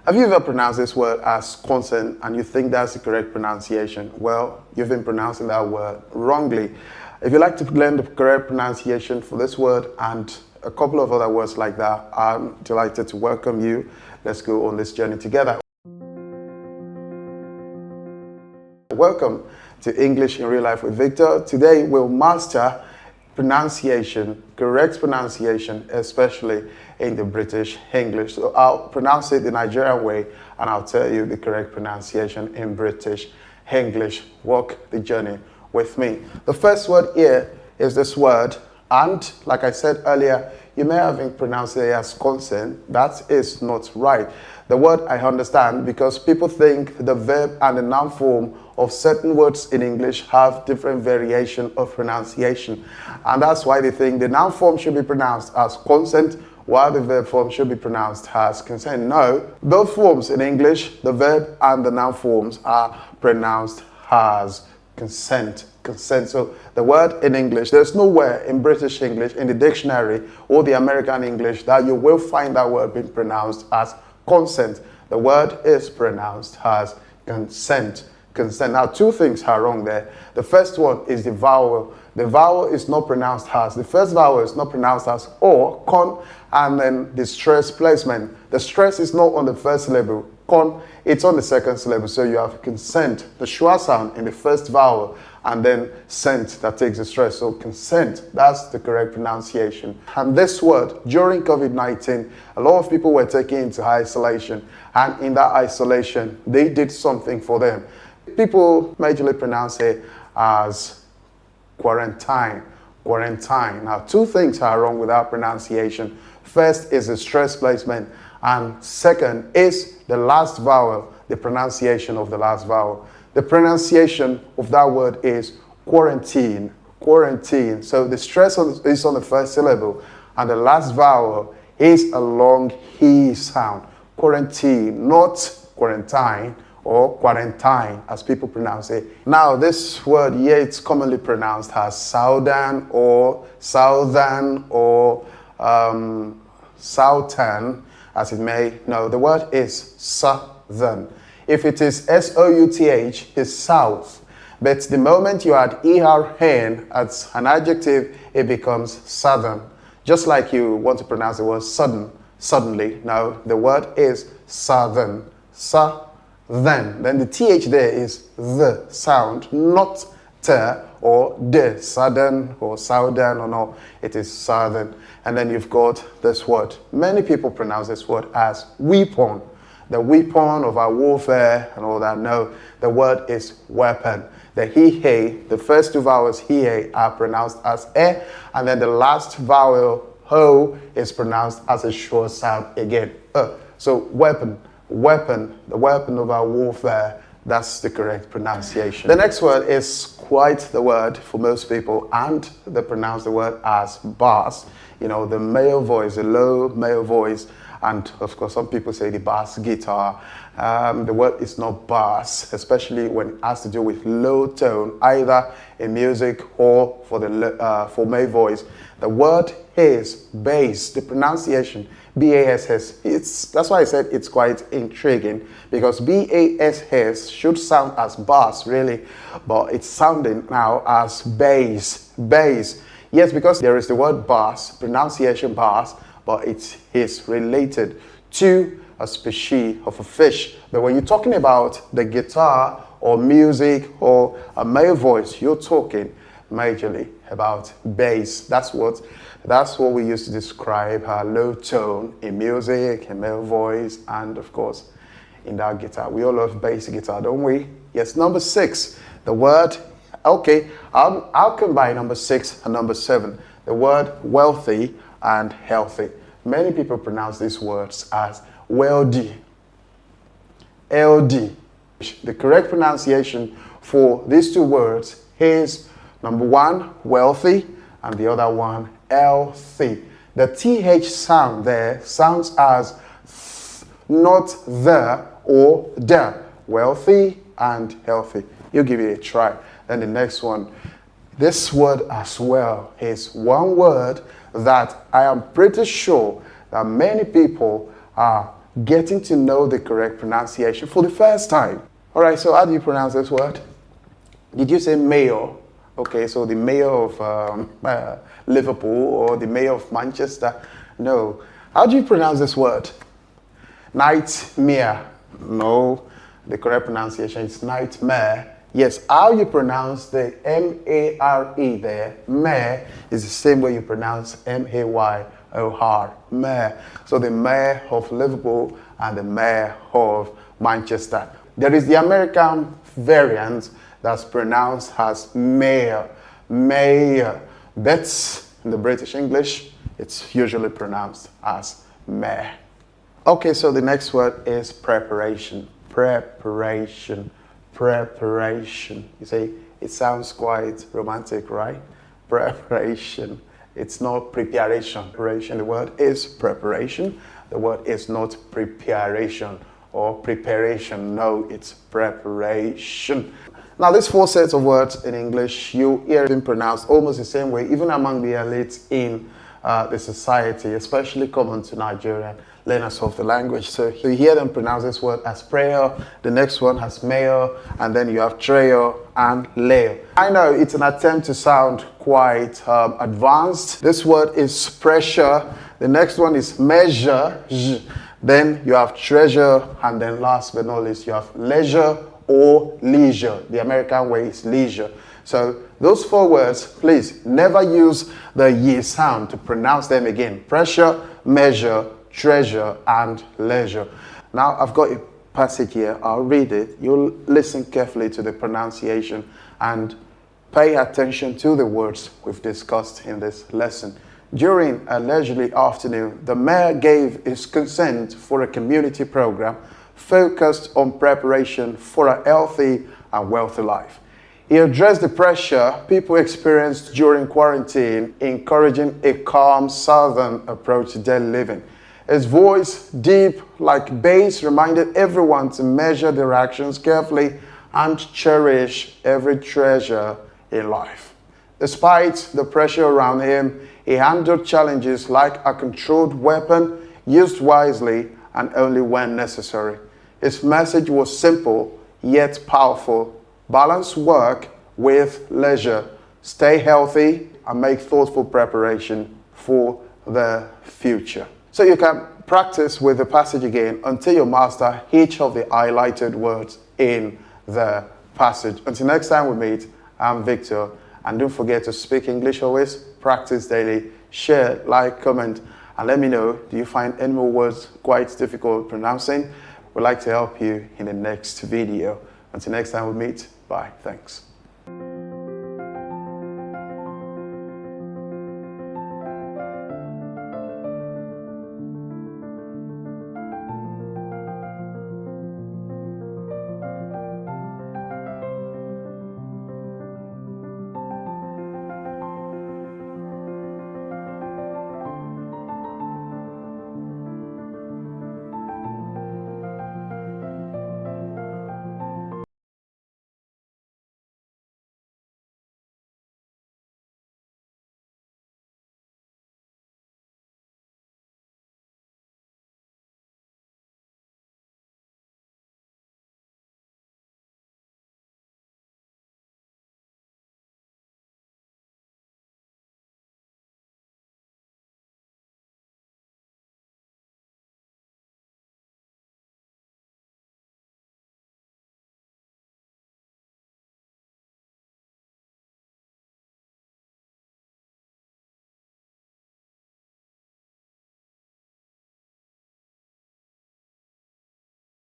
Have you ever pronounced this word as consonant and you think that's the correct pronunciation? Well, you've been pronouncing that word wrongly. If you'd like to learn the correct pronunciation for this word and a couple of other words like that, I'm delighted to welcome you. Let's go on this journey together. Welcome to English in Real Life with Victor. Today we'll master pronunciation, correct pronunciation, especially in the British English. So I'll pronounce it the Nigerian way and I'll tell you the correct pronunciation in British English. Walk the journey with me. The first word here is this word, and like I said earlier, you may have been pronounced it as consonant. That is not right. The word I understand because people think the verb and the noun form of certain words in English have different variation of pronunciation. And that's why they think the noun form should be pronounced as consonant while the verb form should be pronounced as consent. No, both forms in English, the verb and the noun forms are pronounced as consent. So the word in English, there's nowhere in British English, in the dictionary or the American English that you will find that word being pronounced as consent. The word is pronounced as consent. Now, two things are wrong there. The first one is the vowel. The vowel is not pronounced as. The first vowel is not pronounced as or, con, and then the stress placement. The stress is not on the first syllable. Con, it's on the second syllable. So you have consent, the schwa sound in the first vowel, and then sent that takes the stress. So consent, that's the correct pronunciation. And this word, during COVID-19, a lot of people were taken into isolation. And in that isolation, they did something for them. People majorly pronounce it as quarantine. Now, two things are wrong with that pronunciation. First is the stress placement, and second is the last vowel, the pronunciation of the last vowel. The pronunciation of that word is quarantine. So the stress is on the first syllable, and the last vowel is a long he sound. Quarantine, not quarantine or quarantine, as people pronounce it. Now, this word here, it's commonly pronounced as southern or southern, as it may. No, the word is southern. If it is S-O-U-T-H, it's south. But the moment you add E-R-N as an adjective, it becomes southern. Just like you want to pronounce the word sudden, suddenly. No, the word is southern. Then the th there is the sound, not t or d, southern or southern or no, it is southern. And then you've got this word. Many people pronounce this word as weapon, the weapon of our warfare and all that. No, the word is weapon. The he, the first two vowels he are pronounced as e, and then the last vowel ho is pronounced as a short sound again. So weapon, the weapon of our warfare, that's the correct pronunciation. The next word is quite the word for most people, and they pronounce the word as bass. You know, the male voice, the low male voice, and of course some people say the bass guitar. The word is not bass, especially when it has to do with low tone, either in music or for male voice. The word is bass. The pronunciation B-A-S-S. That's why I said it's quite intriguing, because B-A-S-S should sound as bass, really, but it's sounding now as bass. Yes, because there is the word bass, pronunciation bass, but it is related to a species of a fish. But when you're talking about the guitar or music or a male voice, you're talking majorly about bass. That's what we use to describe low tone in music, in male voice, and of course in that guitar. We all love bass guitar, don't we? Yes, number 6, the word, okay, I'll combine number 6 and number 7, the word wealthy and healthy. Many people pronounce these words as wealthy, LD. The correct pronunciation for these two words is number 1, wealthy, and the other one, healthy. The TH sound there sounds as not the or the. Wealthy and healthy. You give it a try. Then the next one. This word as well is one word that I am pretty sure that many people are getting to know the correct pronunciation for the first time. All right, so how do you pronounce this word? Did you say mayor? Okay, so the mayor of Liverpool or the mayor of Manchester? No. How do you pronounce this word? Nightmare. No, the correct pronunciation is nightmare. Yes, how you pronounce the M-A-R-E there, mare, is the same way you pronounce M-A-Y-O-R, mare. So the mayor of Liverpool and the mayor of Manchester. There is the American variant that's pronounced as mayor, mayor. But in the British English, it's usually pronounced as mayor. Okay, so the next word is preparation. Preparation. Preparation. You see, it sounds quite romantic, right? Preparation. It's not preparation. Preparation. The word is preparation. The word is not preparation or preparation. No, it's preparation. Now, these four sets of words in English, you hear them pronounced almost the same way, even among the elites in the society, especially common to Nigerian learners of the language. So you hear them pronounce this word as prayer, the next one has mayor, and then you have trail and layer. I know it's an attempt to sound quite advanced. This word is pressure. The next one is measure. Then you have treasure, and then last but not least, you have leisure or leisure. The American way is leisure. So those four words, please never use the ye sound to pronounce them again. Pressure, measure, treasure, and leisure. Now I've got a passage here. I'll read it. You'll listen carefully to the pronunciation and pay attention to the words we've discussed in this lesson. During a leisurely afternoon, the mayor gave his consent for a community program focused on preparation for a healthy and wealthy life. He addressed the pressure people experienced during quarantine, encouraging a calm southern approach to daily living. His voice, deep like bass, reminded everyone to measure their actions carefully and cherish every treasure in life. Despite the pressure around him, he handled challenges like a controlled weapon, used wisely and only when necessary. His message was simple yet powerful. Balance work with leisure. Stay healthy and make thoughtful preparation for the future. So you can practice with the passage again until you master each of the highlighted words in the passage. Until next time we meet, I'm Victor. And don't forget to speak English always, practice daily, share, like, comment, and let me know, do you find any more words quite difficult pronouncing? We'd like to help you in the next video. Until next time we meet, bye. Thanks.